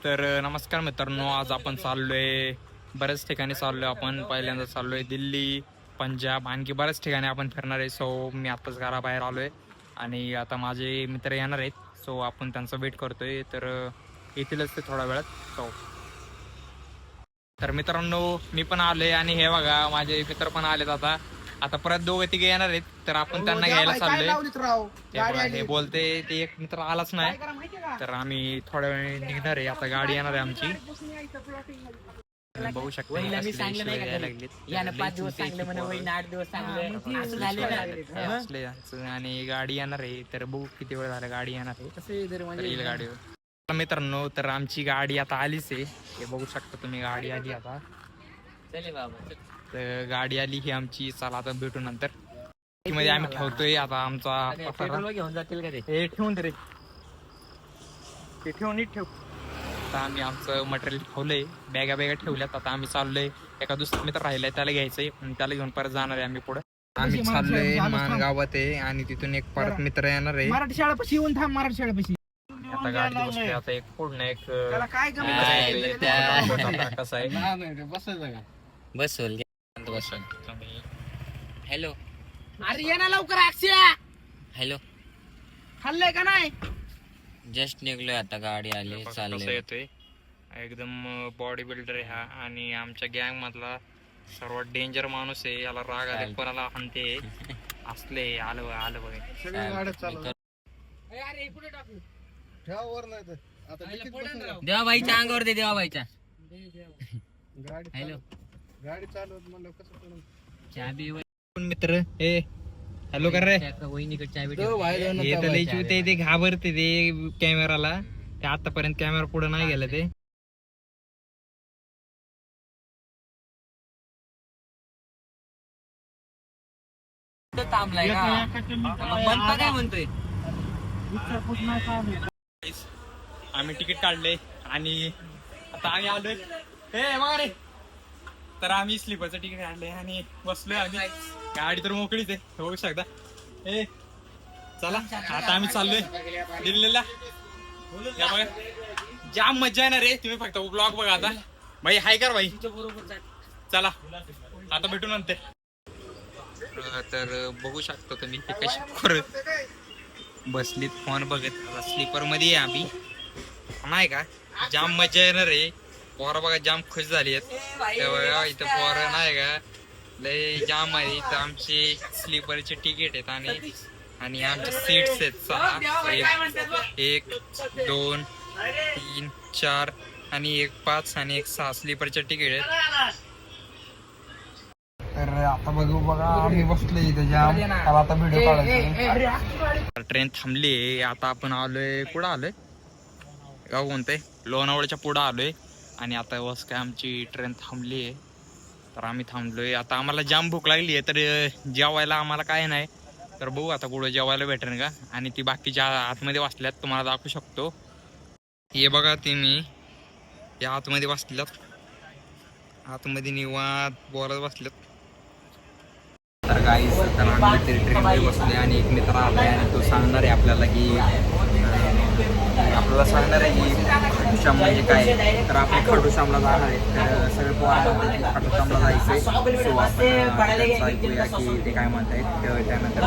तर नमस्कार मित्रांनो, आज आपण चाललोय बऱ्याच ठिकाणी चाललोय. आपण पहिल्यांदा चाललोय दिल्ली, पंजाब, आणखी बऱ्याच ठिकाणी आपण फिरणार आहे. सो मी आत्ताच घराबाहेर आलोय आणि आता माझे मित्र येणार आहेत. सो आपण त्यांचा वेट करतोय. तर येतीलच ते थोड्या वेळात. सो तर मित्रांनो, मी पण आलोय आणि हे बघा माझे मित्र पण आलेत. आता आता परत दोघे तिघे येणार आहेत. तर आपण त्यांना घ्यायला चाललोय. हे बोलते ते एक मित्र आलाच नाही, तर आम्ही थोड्या वेळ निघणार आहे. आता गाडी येणार आहे आमची. बघू शकता आणि गाडी येणार आहे. तर बघू किती वेळ झाला गाडी येणार आहे गाडीवर. मित्रांनो, तर आमची गाडी आता आलीच आहे. हे बघू शकता तुम्ही, गाडी आली आता. तर गाडी आली ही आमची. चला आता भेटू नंतर. मध्ये आम्ही ठेवतोय आता आमचा घेऊन जातील का ते ठेवून रे, ते ठेवून नीट ठेव. आता आम्ही आमचं मटेरियल ठेवलंय, बॅगा ठेवल्यात. आता आम्ही चाललोय, एका दुसरा मित्र राहिलाय त्याला घ्यायचंय आणि त्याला घेऊन परत जाणार आहे आम्ही पुढे. आम्ही चाललोय मानगावात आहे आणि तिथून एक परत मित्र येणार आहे. मराठी शाळेपाशी येऊन थांब, मराठी शाळेपाशी. आता गाडी बसली. आता एक पूर्ण एक कसं आहे बस. हॅलो, अरे ये ना लवकर अक्षय. हॅलो, खाल्लंय का नाही? जस्ट निघलोय आता, गाडी आली, चाललोय. येतोय एकदम बॉडी बिल्डर आहे हा आणि आमच्या गँग मधला सर्वात डेंजर माणूस आहे. याला राग आले कोणाला हाणते असले. आलं बघ देवाबाईच्या अंगावर दे, देवाबाईच्या. हॅलो, गाडी चालवत म्हणलं कसं चाबी मित्र हे हॅलो कर रे. चाबी ते घाबरते ते कॅमेराला. ते आतापर्यंत कॅमेरा पुढे नाही गेलं ते. थांबलाय का? काय म्हणतोय? आम्ही तिकीट काढले आणि आता आम्ही आलोय. हे मग रे, तर आम्ही स्लीपरचं तिकीट काढले आणि बसलोय आम्ही. गाडी तर मोकळीच आहे, होऊ शकता. ए चला आता आम्ही चाललोय दिल्लीला. बघा जाम मजा येणार रे. तुम्ही फक्त ब्लॉग बघा आता. भाई हाय कर भाई. चला आता भेटू नंतर. तर बघू शकता तुम्ही ते कशी परत बसलीत फोन बघत. स्लीपर मध्ये आम्ही नाही का, जाम मजा येणार आहे. पोरं बघा जाम खुश झाली आहेत. तेव्हा इथं पोरं नाही का लय जाम आहे. इथं आमची स्लीपरचे तिकीट आहेत आणि आमच्या सीट्स आहेत 6, 1, 2, 3, 4 आणि 1, 5 आणि 1, 6 स्लीपरचे तिकीट आहेत. तर आता बघा आम्ही बसलोय इथे जाम. आता व्हिडिओ काढायचा. ट्रेन थांबली. आता आपण आलोय, कुठं आलोय गाव कोणतंय, लोणावळ्याच्या पुढं आलोय आणि आता बस काय आमची ट्रेन थांबली आहे. तर आम्ही थांबलोय. आता आम्हाला जाम भूक लागली आहे. तर जेवायला आम्हाला काय नाही, तर बघू आता कुठं जेवायला भेटेल का. आणि ती बाकीच्या आतमध्ये बसल्यात, तुम्हाला दाखवू शकतो. हे बघा तुम्ही, या आतमध्ये बसल्यात, आतमध्ये निवांत बोलत बसल्यात. तर गाईस, तर आम्ही तरी ट्रेनमध्ये बसले आणि एक मित्र आलाय आणि तो सांगणार आहे आपल्याला की खाटूश्याम म्हणजे काय. तर आपण खाटूश्यामला जाणार आहे. तर सगळे पोहायला खाटूश्यामला जायचंय. सो आपण ऐकूया की ते काय म्हणतायत. त्यानंतर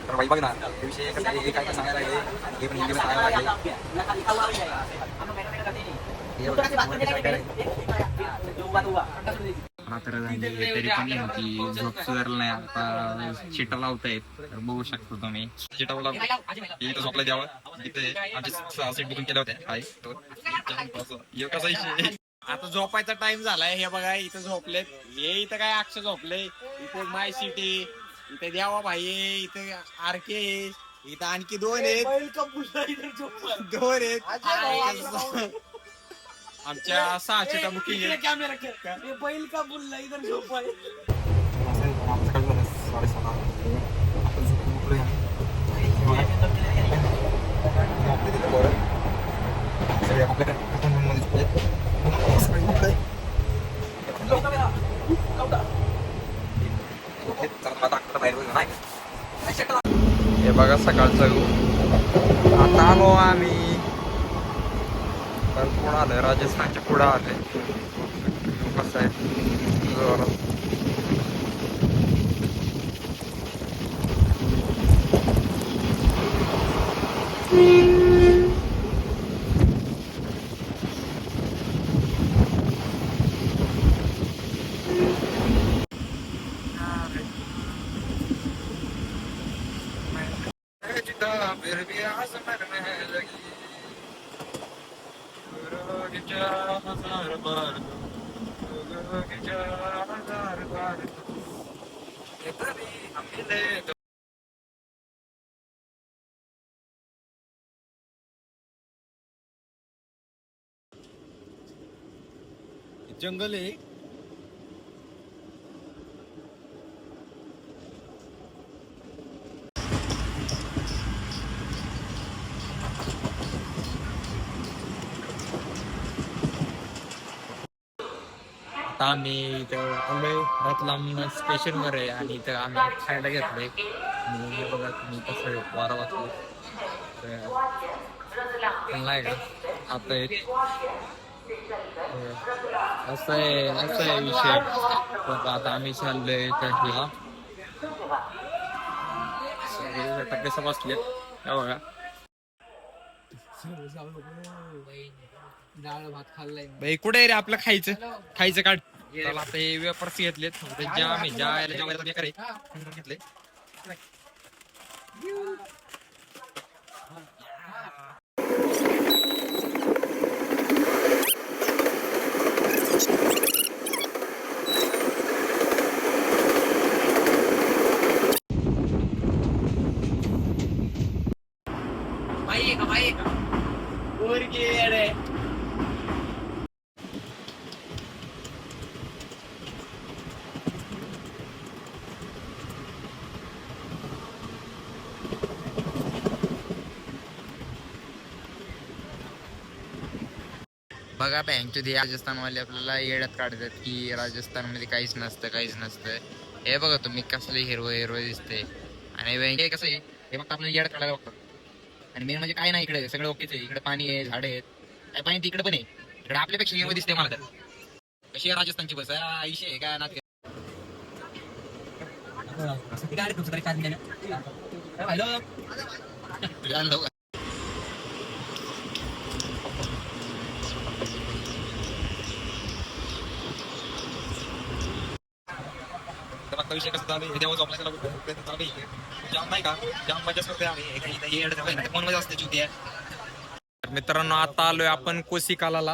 तर बाई बघ ना, त्याविषयी कसं आहे, काय सांगायला लागले हे पण हिंदीमध्ये सांगायला लागले. रात्र झाली तरी पण की झोप सुधारला नाही. आता चिटा लावतायत. तर बघू शकतो तुम्ही, चिटा इथं झोपला द्यावं. इथे आमचे 6 सीट बुकिंग केल्या होत्या. आता झोपायचा टाइम झालाय. हे बघा इथं झोपलेत. हे इथं काय अक्षय झोपले. इथे माय सिटी, इथे द्यावा भाई, इथे आरके, इथं आणखी 2 आहेत. 2 आहेत. आमच्या 6 सीटा बुकिंग आहे. बैल का बुल्ला इधर झोपाय. बाहेर बघा सकाळचा व्यू. आता आलो आम्ही तर पुढं आलोय, राजस्थानच्या पुढं आलोय. कसं आहे जोरात. फिर भी आसमान में लगी गुरु की चाह हजार बार गुरु की चाह हजार बार कभी हम मिले तो जंगल आहे. आता आम्ही इथं आलोय रतलाम स्टेशनवर आहे आणि इथं आम्ही खायला घेतलंय. आणि हे बघा तुम्ही कसं वारा वाचलं नाही का आता असं आहे विषय. तर आता आम्ही चाललोय त्या कसं बसले बघा. डाळ भात खाल्लाय. भाई कुठे रे आपलं खायचं काढ. आता हे वेपर्स घेतलेत ज्या आम्ही जेवायला करे घेतले. बघा बँकचे ते राजस्थानवाले आपल्याला येड्यात काढतात की राजस्थानमध्ये काहीच नसतं. हे बघा तुम्ही कसले हिरवं दिसते. आणि बँक कसं आहे हे फक्त आपल्याला येड्यात काढायला बघतात. आणि मेन म्हणजे काय नाही इकडे सगळं ओकेच आहे. इकडे पाणी आहे, झाडे आहेत. काय पाणी तिकडे पण आहे. इकडे आपल्यापेक्षा हिरवं दिसते मला तर. कशी आहे राजस्थानची बस आयुष्य आहे काय ना. विषय कसं चालू आहे देवा झोपला जाम नाही का जाम मजा करते आम्ही. मित्रांनो आता आलोय आपण कोसिकालाला.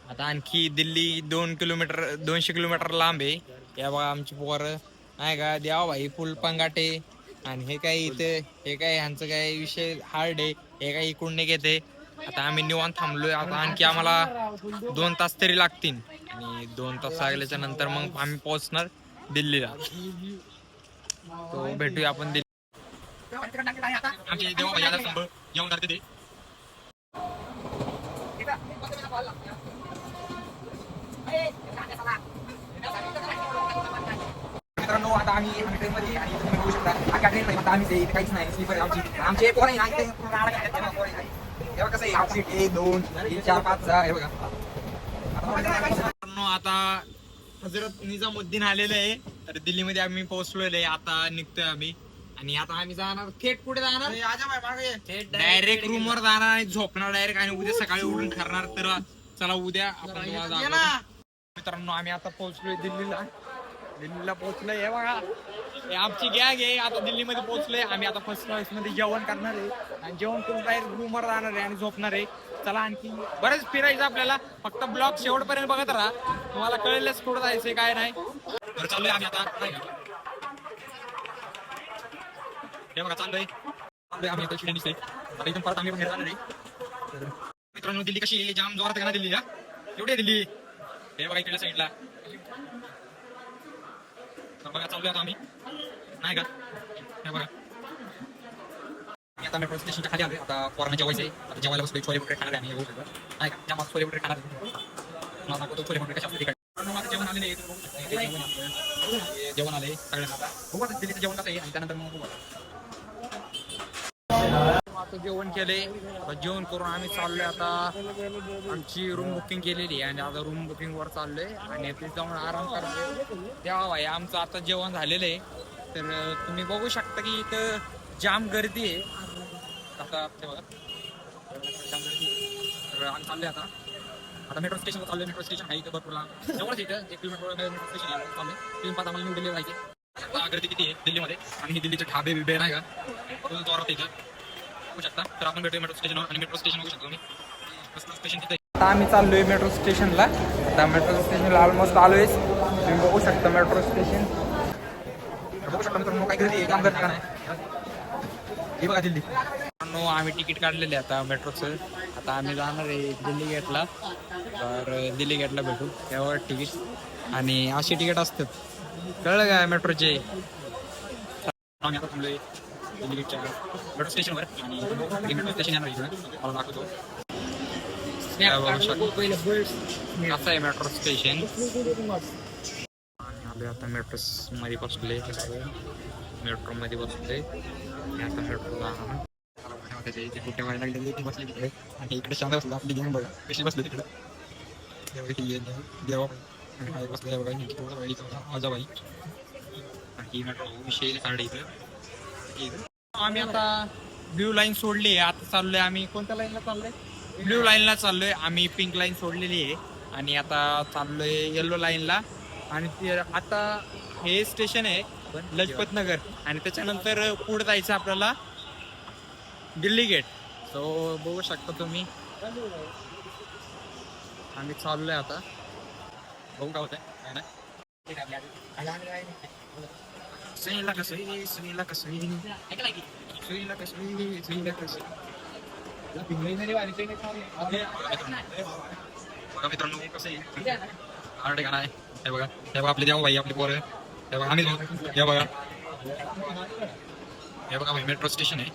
आता आणखी दिल्ली 200 किलोमीटर लांब आहे. या बघा आमची पोरं नाही का द्यावा भाई फुल पंगाटे. आणि हे काय इथे हे काय ह्यांचं काय विषय हार्ड आहे. हे काय इकडून नाही घेते. आता आम्ही निवांत थांबलोय. आता आणखी आम्हाला 2 तास तरी लागतील. आणि 2 तास लागल्याच्या नंतर मग आम्ही पोहोचणार दिल्लीला. तो भेटूया आपण दिल्ली. आमचे देवा भाई आता जेवण करते ते. मित्रांनो आता आम्ही ट्रेनमध्ये आणि तुम्ही बघू शकता आमच्या ट्रेनमध्ये आता आम्ही इथे काहीच नाही. स्लीपर आमचे पोरं आहे तेव्हा कसं आहे आमची 1 2 3 4 5 6 हे बघा. आता हजरत निजामुद्दीन आलेलं आहे. तर दिल्लीमध्ये आम्ही पोहोचलेलो आहे. आता निघतोय आम्ही. आणि आता आम्ही जाणार थेट कुठे जाणार डायरेक्ट रूमवर जाणार आणि झोपणार डायरेक्ट. आणि उद्या सकाळी उठून ठरणार. तर चला उद्या आपण मित्रांनो आम्ही आता पोहोचलोय दिल्लीला पोहोचलोय. हे बघा हे आमची गॅग आहे. आता दिल्लीमध्ये पोहोचलोय आम्ही. आता फर्स्ट क्लास मध्ये जेवण करणार आहे. आणि जेवण करून डायरेक्ट रूमवर जाणार आहे आणि झोपणार आहे. चला आणखी बरेच फिरायचं आपल्याला. फक्त ब्लॉग शेवटपर्यंत बघत राहा. तुम्हाला कळेलच कुठं जायचंय काय नाही. तर चाललोय आम्ही आता. हे बघा चाललोय आम्ही आता स्टुडंट दिसतोय. आता इथून परत आम्ही जाणार आहे. मित्रांनो दिल्ली कशी आहे जाम जोरात आहे ना दिल्ली. एवढी आहे दिल्ली. हे बघा इकडल्या साईडला बघा चाललोय आता आम्ही नाही का. हे बघा आता मेट्रो स्टेशनच्या खाली आलोय. आता पोरांना जेवायचंय. आता जेवायला बसलोय. छोले भटुरे खाणार आहे आम्ही. नाही का जाम छोले भटुरे खाणार आहे. मला दाखवतो छोले भटुरे कशा असते. जेवण आलेले जेवण आले सगळ्यांना. आता बघू आता दिल्लीचं जेवण कसं आहे आणि त्यानंतर मग बघू. आता जेवण केले. आता जेवण करून आम्ही चाललोय आता. आमची रूम बुकिंग केलेली आहे आणि आता रूम बुकिंग वर चाललोय आणि तिथे जाऊन आराम करतोय. तेव्हा भाई आमचं आता जेवण झालेलं आहे. तर तुम्ही बघू शकता की इथं जाम गर्दी आहे. आता ते बघा जाम गर्दी आहे. तर आम्ही चाललोय आता मेट्रो स्टेशनला चाललोय. मेट्रो स्टेशन आहे इथं भरपूर जवळच इथं 1 किलोमीटर मेट्रो स्टेशन आहे. चाललोय 3-5 आम्हाला निघून दिले पाहिजे. गर्दी किती आहे दिल्लीमध्ये आणि दिल्लीचे ढाबे बिबे नाही का जोरात इथं बघू शकता. तर आपण भेटूया मेट्रो स्टेशन आणि मेट्रो स्टेशन बघू शकतो मी स्टेशन तिथे. आता आम्ही चाललोय मेट्रो स्टेशनला. आता मेट्रो स्टेशनला ऑलमोस्ट आलोय. तुम्ही बघू शकता मेट्रो स्टेशन. बघू शकता मित्रांनो काय गर्दी आहे. काम करता का नाही हे बघा दिल्ली. आम्ही तिकीट काढलेले आता मेट्रोचं. आता आम्ही जाणार आहे दिल्ली गेटला. तर दिल्ली गेटला भेटू त्यावर तिकीट आणि अशी तिकीट असतात कळलं का मेट्रोचे. आम्ही आता थांबलोय दिल्ली गेटच्या मेट्रो स्टेशनवर आणि मेट्रो स्टेशन येणार इकडे मला दाखवतो. असं आहे मेट्रो स्टेशन. आम्ही आता मेट्रो मध्ये बसले. मेट्रो मध्ये बसले आणि आता मेट्रोला कुठे व्हायला लागले ती बसली तिकडे आणि इकडे शांत बसली आपली गेम बघा कशी बसली तिकडे. देवा बसले बघा माझा बाई ही मेट्रो विषय काढले इथं. आम्ही आता ब्ल्यू लाईन सोडली. आता चाललोय आम्ही कोणत्या लाईनला चाललोय. ब्ल्यू लाईनला चाललोय आम्ही. पिंक लाईन सोडलेली आहे आणि आता चाललोय येल्लो लाईनला. आणि आता हे स्टेशन आहे लजपत नगर आणि त्याच्यानंतर पुढे जायचं आपल्याला दिल्ली गेट. सो बघू शकता तुम्ही आम्ही चाललोय आता. बघू काय होतंय काय नाही. सुनीला कसं सुनीला कसं सुनीला कसं सुनीला कसं बघा मित्रांनो कसं आहे आरडे गाणं आहे. हे बघा हे बघा आपले देवा भाई आपले पोरं. हे बघा आम्ही हे बघा हे बघा भाई मेट्रो स्टेशन आहे.